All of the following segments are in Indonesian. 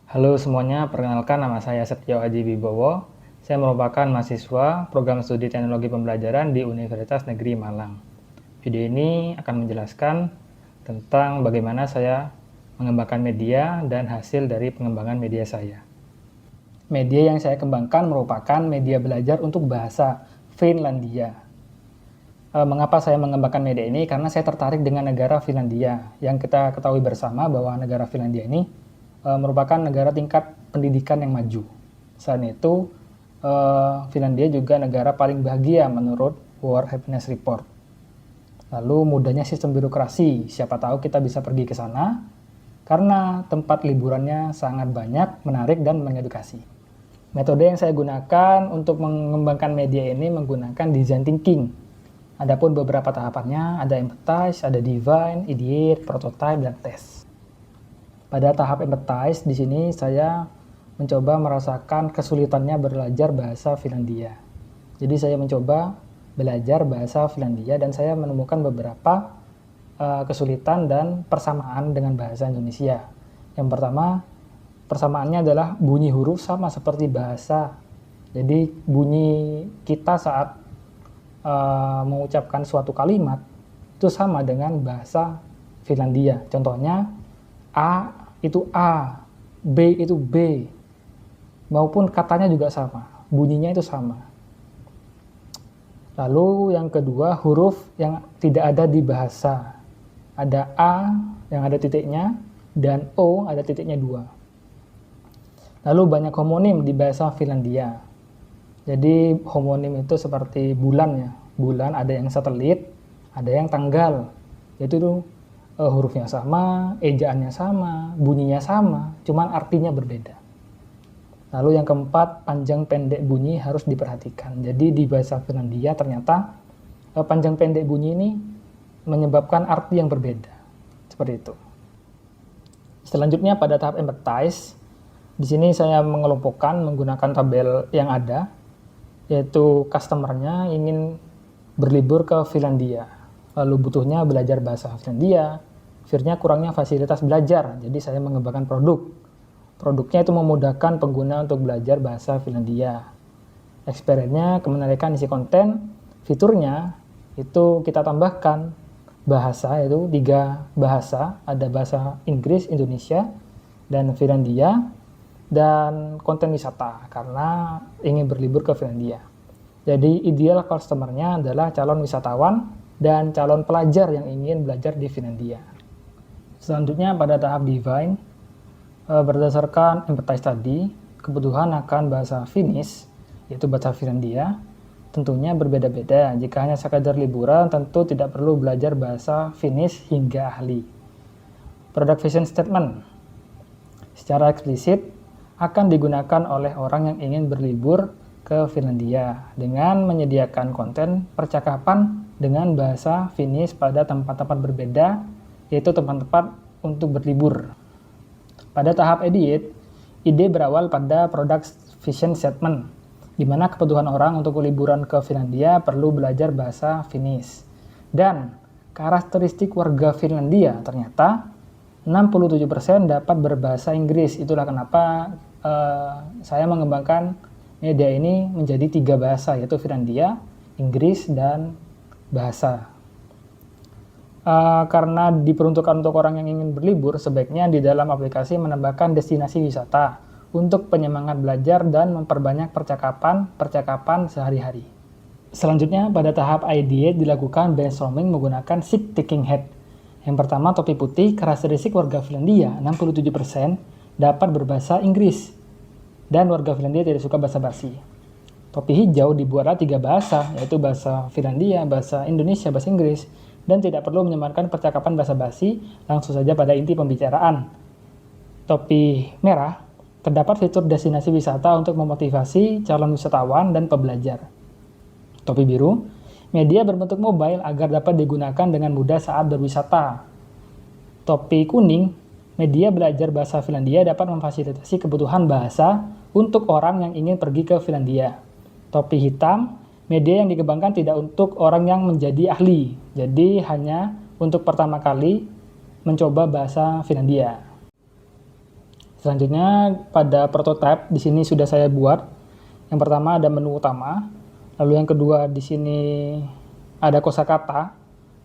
Halo semuanya, perkenalkan nama saya Setio Aji Wibowo. Saya merupakan mahasiswa program studi teknologi pembelajaran di Universitas Negeri Malang. Video ini akan menjelaskan tentang bagaimana saya mengembangkan media dan hasil dari pengembangan media saya. Media yang saya kembangkan merupakan media belajar untuk bahasa Finlandia. Mengapa saya mengembangkan media ini? Karena saya tertarik dengan negara Finlandia. Yang kita ketahui bersama bahwa negara Finlandia ini merupakan negara tingkat pendidikan yang maju. Selain itu, Finlandia juga negara paling bahagia menurut World Happiness Report. Lalu mudahnya sistem birokrasi, siapa tahu kita bisa pergi ke sana karena tempat liburannya sangat banyak, menarik, dan mengedukasi. Metode yang saya gunakan untuk mengembangkan media ini menggunakan design thinking. Adapun beberapa tahapannya ada empathize, ada divine, ideate, prototype, dan test. Pada tahap empathize, di sini saya mencoba merasakan kesulitannya belajar bahasa Finlandia. Jadi saya mencoba belajar bahasa Finlandia dan saya menemukan beberapa kesulitan dan persamaan dengan bahasa Indonesia. Yang pertama, persamaannya adalah bunyi huruf sama seperti bahasa. Jadi bunyi kita saat mengucapkan suatu kalimat itu sama dengan bahasa Finlandia. Contohnya, A itu A, B itu B, maupun katanya juga sama, bunyinya itu sama. Lalu yang kedua, huruf yang tidak ada di bahasa. Ada A yang ada titiknya, dan O ada titiknya 2. Lalu banyak homonim di bahasa Finlandia. Jadi homonim itu seperti bulan ya. Bulan ada yang satelit, ada yang tanggal. Yaitu hurufnya sama, ejaannya sama, bunyinya sama, cuman artinya berbeda. Lalu yang keempat, panjang pendek bunyi harus diperhatikan. Jadi di bahasa Finlandia ternyata panjang pendek bunyi ini menyebabkan arti yang berbeda. Seperti itu. Selanjutnya pada tahap empathize, di sini saya mengelompokkan menggunakan tabel yang ada, yaitu customer-nya ingin berlibur ke Finlandia. Lalu butuhnya belajar bahasa Finlandia, fear-nya kurangnya fasilitas belajar, jadi saya mengembangkan produk. Produknya itu memudahkan pengguna untuk belajar bahasa Finlandia. Experience-nya kemenarikan isi konten, fiturnya itu kita tambahkan bahasa, itu 3 bahasa, ada bahasa Inggris, Indonesia, dan Finlandia, dan konten wisata, karena ingin berlibur ke Finlandia. Jadi ideal customer-nya adalah calon wisatawan dan calon pelajar yang ingin belajar di Finlandia. Selanjutnya pada tahap divine, berdasarkan empathize tadi, kebutuhan akan bahasa Finnish, yaitu bahasa Finlandia, tentunya berbeda-beda. Jika hanya sekadar liburan, tentu tidak perlu belajar bahasa Finnish hingga ahli. Product vision statement, secara eksplisit, akan digunakan oleh orang yang ingin berlibur ke Finlandia dengan menyediakan konten percakapan dengan bahasa Finnish pada tempat-tempat berbeda, yaitu tempat-tempat untuk berlibur. Pada tahap edit, ide berawal pada product vision statement, di mana kebutuhan orang untuk liburan ke Finlandia perlu belajar bahasa Finnish. Dan karakteristik warga Finlandia ternyata 67% dapat berbahasa Inggris. Itulah kenapa saya mengembangkan media ini menjadi 3 bahasa, yaitu Finlandia, Inggris, dan bahasa. Karena diperuntukkan untuk orang yang ingin berlibur, sebaiknya di dalam aplikasi menambahkan destinasi wisata untuk penyemangat belajar dan memperbanyak percakapan sehari-hari. Selanjutnya, pada tahap ideate dilakukan brainstorming menggunakan 6 thinking head. Yang pertama, topi putih, karakteristik warga Finlandia, 67% dapat berbahasa Inggris, dan warga Finlandia tidak suka basa-basi. Topi hijau dibuatlah 3 bahasa, yaitu bahasa Finlandia, bahasa Indonesia, bahasa Inggris, dan tidak perlu menyematkan percakapan basa-basi, langsung saja pada inti pembicaraan. Topi merah, terdapat fitur destinasi wisata untuk memotivasi calon wisatawan dan pembelajar. Topi biru, media berbentuk mobile agar dapat digunakan dengan mudah saat berwisata. Topi kuning, media belajar bahasa Finlandia dapat memfasilitasi kebutuhan bahasa untuk orang yang ingin pergi ke Finlandia. Topi hitam, media yang dikembangkan tidak untuk orang yang menjadi ahli, jadi hanya untuk pertama kali mencoba bahasa Finlandia. Selanjutnya pada prototype di sini sudah saya buat. Yang pertama ada menu utama, lalu yang kedua di sini ada kosakata,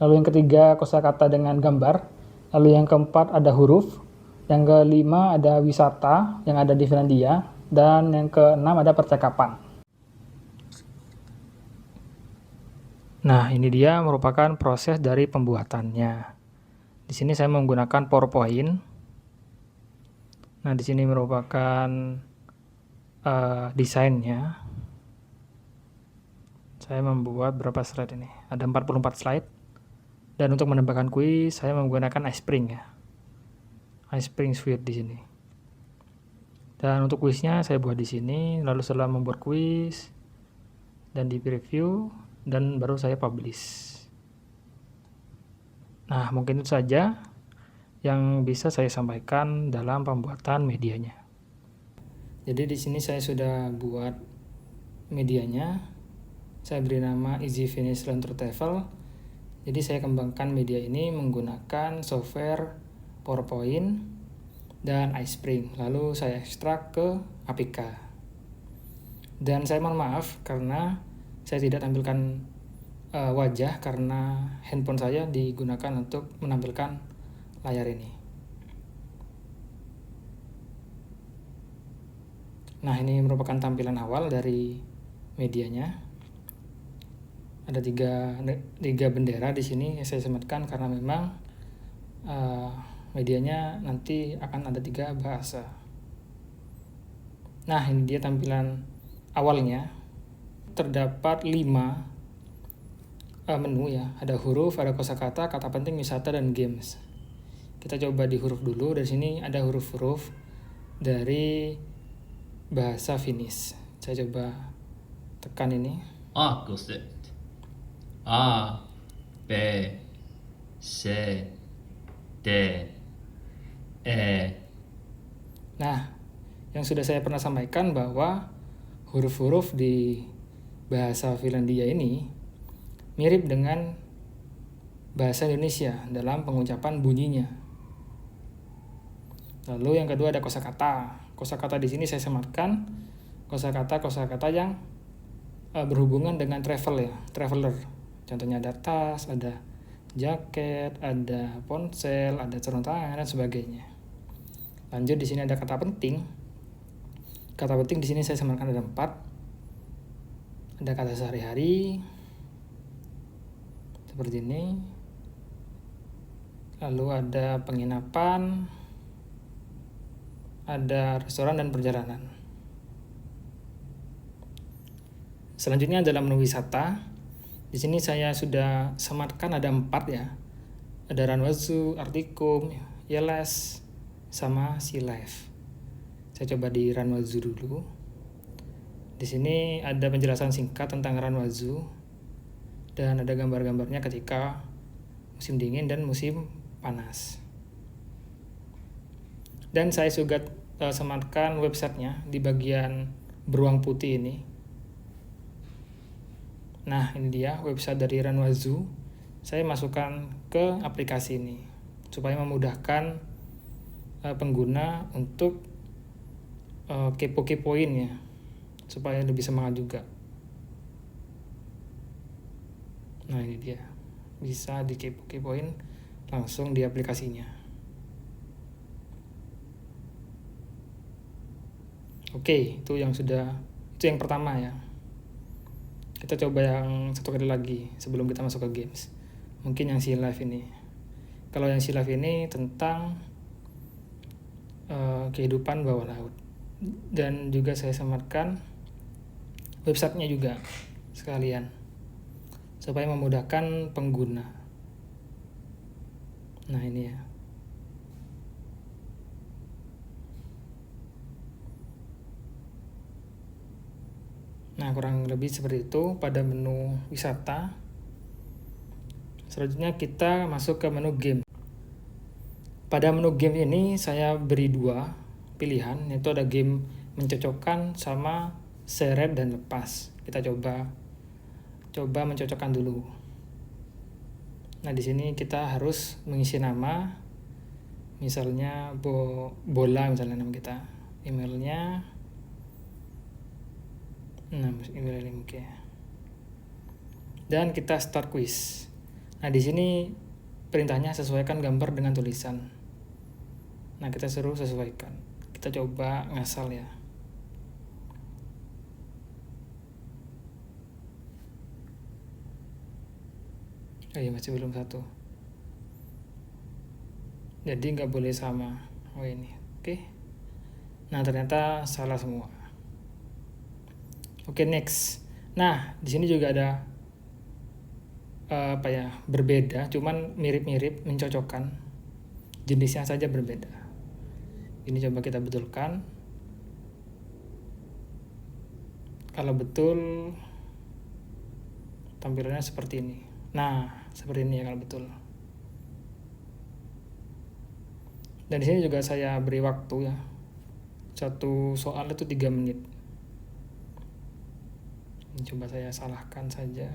lalu yang ketiga kosakata dengan gambar, lalu yang keempat ada huruf, yang kelima ada wisata yang ada di Finlandia, dan yang keenam ada percakapan. Nah, ini dia merupakan proses dari pembuatannya. Di sini saya menggunakan PowerPoint. Nah, di sini merupakan desainnya. Saya membuat berapa slide ini? Ada 44 slide. Dan untuk menambahkan kuis, saya menggunakan iSpring ya. iSpring Suite di sini. Dan untuk kuisnya saya buat di sini, lalu setelah membuat kuis dan di preview dan baru saya publish. Nah, mungkin itu saja yang bisa saya sampaikan dalam pembuatan medianya. Jadi di sini saya sudah buat medianya. Saya beri nama Easy Finish Learn to Travel. Jadi saya kembangkan media ini menggunakan software PowerPoint dan iSpring. Lalu saya ekstrak ke APK. Dan saya mohon maaf karena saya tidak tampilkan wajah karena handphone saya digunakan untuk menampilkan layar ini. Nah, ini merupakan tampilan awal dari medianya. Ada tiga bendera di sini yang saya sematkan karena memang medianya nanti akan ada 3 bahasa. Nah, ini dia tampilan awalnya. Terdapat 5 menu ya, ada huruf, ada kosakata, kata penting, wisata, dan games. Kita coba di huruf dulu. Dari sini ada huruf-huruf dari bahasa Finnish. Saya coba tekan ini. Aakkoset. A, B, C, D, E. Nah, yang sudah saya pernah sampaikan bahwa huruf-huruf di bahasa Finlandia ini mirip dengan bahasa Indonesia dalam pengucapan bunyinya. Lalu yang kedua ada kosakata. Kosakata di sini saya sematkan kosakata yang berhubungan dengan travel ya, traveler. Contohnya ada tas, ada jaket, ada ponsel, ada sarung tangan dan sebagainya. Lanjut di sini ada kata penting. Kata penting di sini saya sematkan ada 4. Ada kata sehari-hari seperti ini. Lalu ada penginapan, ada restoran dan perjalanan. Selanjutnya adalah menu wisata. Di sini saya sudah sematkan ada 4 ya. Ada Ranwazu, Artikum, Yeles, sama Sea Life. Saya coba di Ranwazu dulu. Di sini ada penjelasan singkat tentang Ranwazu dan ada gambar-gambarnya ketika musim dingin dan musim panas. Dan saya juga sematkan websitenya di bagian beruang putih ini. Nah, ini dia website dari Ranwazu. Saya masukkan ke aplikasi ini supaya memudahkan pengguna untuk kepo-kepoin ya, supaya lebih semangat juga. Nah, ini dia. Bisa dikepo-kepoin langsung di aplikasinya. Oke, itu yang pertama ya. Kita coba yang satu kali lagi sebelum kita masuk ke games. Mungkin yang Sea Life ini. Kalau yang Sea Life ini tentang kehidupan bawah laut. Dan juga saya sematkan websitenya juga sekalian supaya memudahkan pengguna. Nah, ini ya. Nah, kurang lebih seperti itu pada menu wisata. Selanjutnya kita masuk ke menu game. Pada menu game ini saya beri 2 pilihan, yaitu ada game mencocokkan sama seret dan lepas. Kita coba mencocokkan dulu. Nah, di sini kita harus mengisi nama, Misalnya bola misalnya nama kita. Emailnya, nah email ini mungkin. Dan kita start quiz. Nah di sini perintahnya sesuaikan gambar dengan tulisan. Nah kita suruh sesuaikan. Kita coba ngasal ya. Oh iya masih belum satu. Jadi nggak boleh sama. Oh ini, oke. Nah ternyata salah semua. Oke, next. Nah di sini juga ada berbeda, cuman mirip-mirip, mencocokkan. Jenisnya saja berbeda. Ini coba kita betulkan. Kalau betul, tampilannya seperti ini. Nah seperti ini ya kalau betul. Dan di sini juga saya beri waktu ya. Satu soal itu 3 menit. Ini coba saya salahkan saja.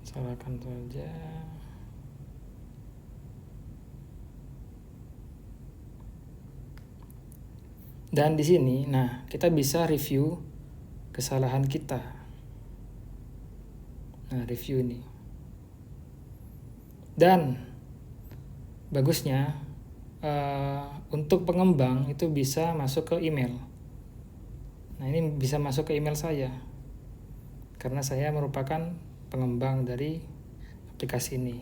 Salahkan saja. Dan di sini, nah kita bisa review kesalahan kita. Nah review ini. Dan bagusnya untuk pengembang itu bisa masuk ke email. Nah ini bisa masuk ke email saya karena saya merupakan pengembang dari aplikasi ini.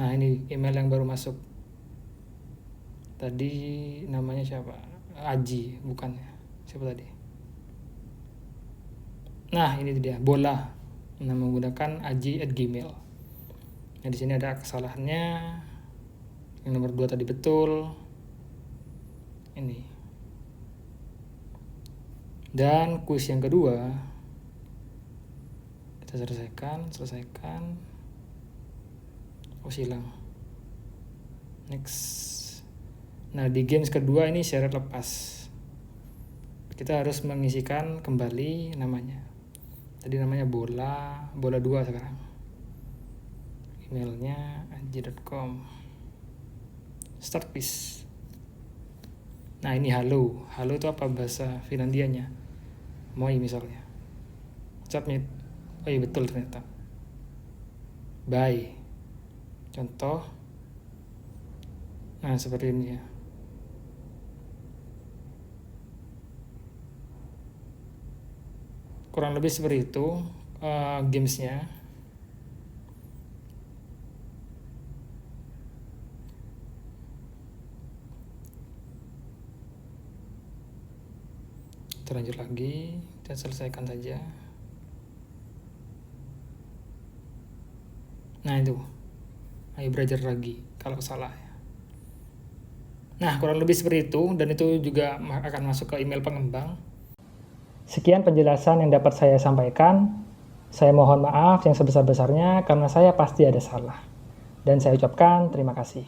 Nah ini email yang baru masuk. Tadi namanya siapa? Aji, bukan ya? Siapa tadi? Nah ini dia, bola. Nah menggunakan aji@gmail. Nah di sini ada kesalahannya. Yang nomor 2 tadi betul. Ini. Dan kuis yang kedua kita selesaikan. Oh silang. Next. Nah di games kedua ini syarat lepas. Kita harus mengisikan kembali namanya. Tadi namanya bola 2 sekarang. Emailnya aji.com. Start quiz. Nah ini halo. Halo itu apa bahasa Finlandianya? Moi misalnya. Submit. Oh iya betul ternyata. Bye. Contoh. Nah seperti ini ya. Kurang lebih seperti itu gamesnya. Kita lanjut lagi, kita selesaikan saja. Nah itu, ayo belajar lagi kalau salah ya. Nah kurang lebih seperti itu, dan itu juga akan masuk ke email pengembang. Sekian penjelasan yang dapat saya sampaikan. Saya mohon maaf yang sebesar-besarnya karena saya pasti ada salah. Dan saya ucapkan terima kasih.